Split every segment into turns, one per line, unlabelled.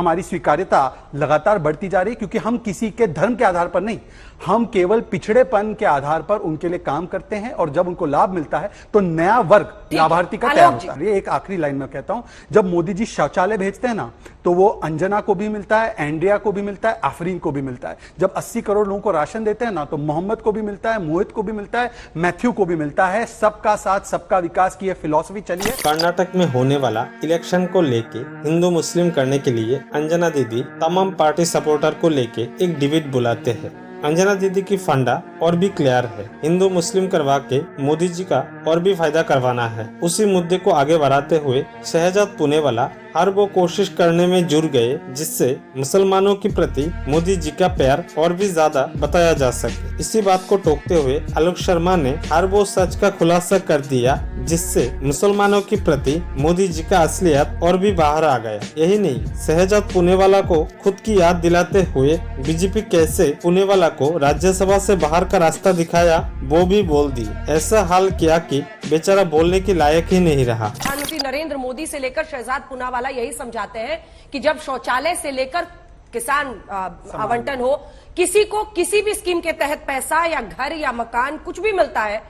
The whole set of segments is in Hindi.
हमारी स्वीकार्यता लगातार बढ़ती जा रही है, क्योंकि हम किसी के धर्म के आधार पर नहीं, हम केवल पिछड़ेपन के आधार पर उनके लिए काम करते हैं, और जब उनको लाभ मिलता है तो नया वर्ग लाभार्थी का तैयार होता है। ये एक आखिरी लाइन में कहता हूं, जब मोदी जी शौचालय भेजते हैं ना, तो वो अंजना को भी मिलता है, एंड्रिया को भी मिलता है, आफरीन को भी मिलता है। जब 80 करोड़ लोगों को राशन देते हैं ना, तो मोहम्मद को भी मिलता है, मोहित को भी मिलता है, मैथ्यू को भी मिलता है। सबका साथ सबका विकास की फिलॉसफी चलिए।
कर्नाटक में होने वाला इलेक्शन को लेके हिंदू मुस्लिम करने के लिए अंजना दीदी तमाम पार्टी सपोर्टर को लेके एक डिबेट बुलाते हैं। अंजना दीदी की फंडा और भी क्लियर है, हिंदू मुस्लिम करवा के मोदी जी का और भी फायदा करवाना है। उसी मुद्दे को आगे बढ़ाते हुए शहजाद पुनेवाला हर वो कोशिश करने में जुड़ गए जिससे मुसलमानों के प्रति मोदी जी का प्यार और भी ज्यादा बताया जा सके। इसी बात को टोकते हुए आलोक शर्मा ने हर वो सच का खुलासा कर दिया जिससे मुसलमानों के प्रति मोदी जी का असलियत और भी बाहर आ गया। यही नहीं, शहजाद पुनेवाला को खुद की याद दिलाते हुए बीजेपी कैसे पुनेवाला को राज्यसभा से बाहर का रास्ता दिखाया वो भी बोल दी। ऐसा हाल किया कि बेचारा बोलने के लायक ही नहीं रहा।
प्रधानमंत्री नरेंद्र मोदी से लेकर शहजाद पुनावाला यही समझाते हैं कि जब शौचालय से लेकर किसान आवंटन हो, किसी को किसी भी स्कीम के तहत पैसा या घर या मकान कुछ भी मिलता है,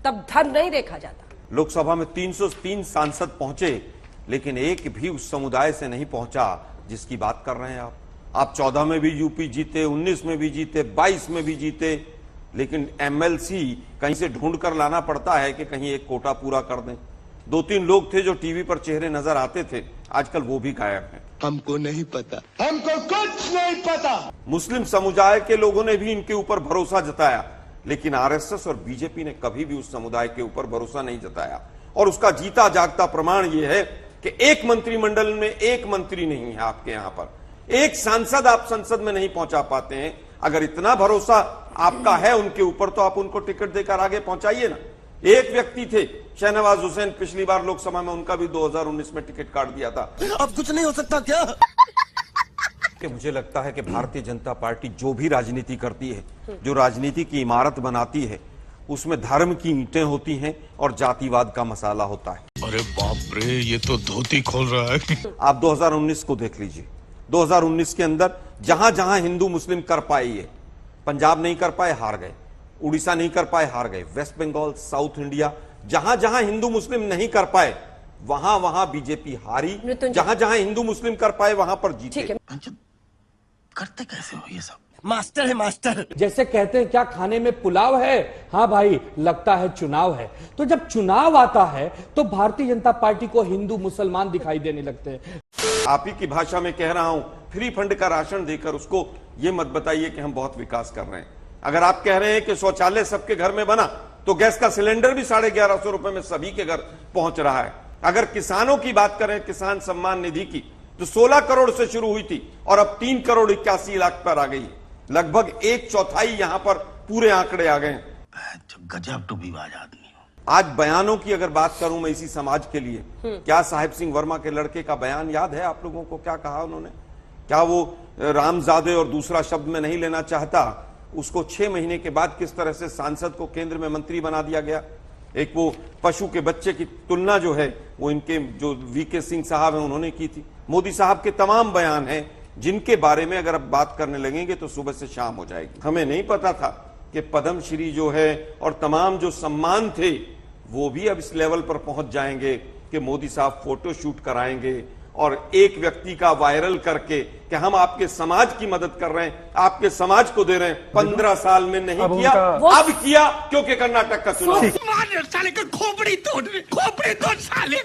तब धर्म नहीं देखा जाता।
लोकसभा में 303 सांसद पहुंचे, लेकिन एक भी उस समुदाय से नहीं पहुंचा जिसकी बात कर रहे हैं आप 14 में भी यूपी जीते, 19 में भी जीते, 22 में भी जीते, लेकिन एमएलसी कहीं से ढूंढ कर लाना पड़ता है कि कहीं एक कोटा पूरा कर दें। 2-3 लोग थे जो टीवी पर चेहरे नजर आते थे, आजकल वो भी गायब हैं।
हमको नहीं पता, हमको कुछ नहीं पता।
मुस्लिम समुदाय के लोगों ने भी इनके ऊपर भरोसा जताया, लेकिन आरएसएस और बीजेपी ने कभी भी उस समुदाय के ऊपर भरोसा नहीं जताया। और उसका जीता जागता प्रमाण यह है कि एक मंत्रिमंडल में एक मंत्री नहीं है आपके यहां पर, एक सांसद आप संसद में नहीं पहुंचा पाते हैं। अगर इतना भरोसा आपका है उनके ऊपर, तो आप उनको टिकट देकर आगे पहुंचाइए ना। एक व्यक्ति थे शहनवाज हुसैन, पिछली बार लोकसभा में उनका भी 2019 में टिकट काट दिया था।
अब कुछ नहीं हो सकता क्या?
कि मुझे लगता है कि भारतीय जनता पार्टी जो भी राजनीति करती है, जो राजनीति की इमारत बनाती है, उसमें धर्म की ईंटें होती हैं और जातिवाद का मसाला होता है।
अरे बाप रे, ये तो धोती खोल रहा है।
आप 2019 को देख लीजिए। 2019 के अंदर जहां जहां हिंदू मुस्लिम कर पाए, ये पंजाब नहीं कर पाए, हार गए। उड़ीसा नहीं कर पाए, हार गए। वेस्ट बंगाल, साउथ इंडिया, जहां जहां हिंदू मुस्लिम नहीं कर पाए वहां वहां बीजेपी हारी, जहां जहां हिंदू मुस्लिम कर पाए वहां पर जीते।
करते कैसे हो ये सब? मास्टर है मास्टर।
जैसे कहते हैं क्या खाने में पुलाव है, हाँ भाई लगता है चुनाव है। तो जब चुनाव आता है तो भारतीय जनता पार्टी को हिंदू मुसलमान दिखाई देने लगते हैं।
आप ही की भाषा में कह रहा हूं, फ्री फंड का राशन देकर उसको ये मत बताइए कि हम बहुत विकास कर रहे हैं। अगर आप कह रहे हैं कि शौचालय सबके घर में बना, तो गैस का सिलेंडर भी 1150 रुपए में सभी के घर पहुंच रहा है। अगर किसानों की बात करें, किसान सम्मान निधि की, तो 16 करोड़ से शुरू हुई थी और अब 3 करोड़ 81 लाख पर आ गई। लगभग 1/4 यहां पर पूरे आंकड़े आ गए।
गजब टूबीबाज आदमी।
आज बयानों की अगर बात करूं मैं इसी समाज के लिए, क्या साहिब सिंह वर्मा के लड़के का बयान याद है आप लोगों को? क्या कहा उन्होंने? क्या वो रामजादे और दूसरा शब्द में नहीं लेना चाहता, उसको 6 महीने के बाद किस तरह से सांसद को केंद्र में मंत्री बना दिया गया। एक वो पशु के बच्चे की तुलना जो है वो इनके जो वीके सिंह साहब हैं उन्होंने की थी। मोदी साहब के तमाम बयान हैं जिनके बारे में अगर अब बात करने लगेंगे तो सुबह से शाम हो जाएगी। हमें नहीं पता था कि पद्मश्री जो है और तमाम जो सम्मान थे वो भी अब इस लेवल पर पहुंच जाएंगे कि मोदी साहब फोटो शूट कराएंगे और एक व्यक्ति का वायरल करके कि हम आपके समाज की मदद कर रहे हैं, आपके समाज को दे रहे हैं। 15 साल में नहीं किया, अब किया क्योंकि कर्नाटक का चुनाव।
साले का खोपड़ी तोड़ साले।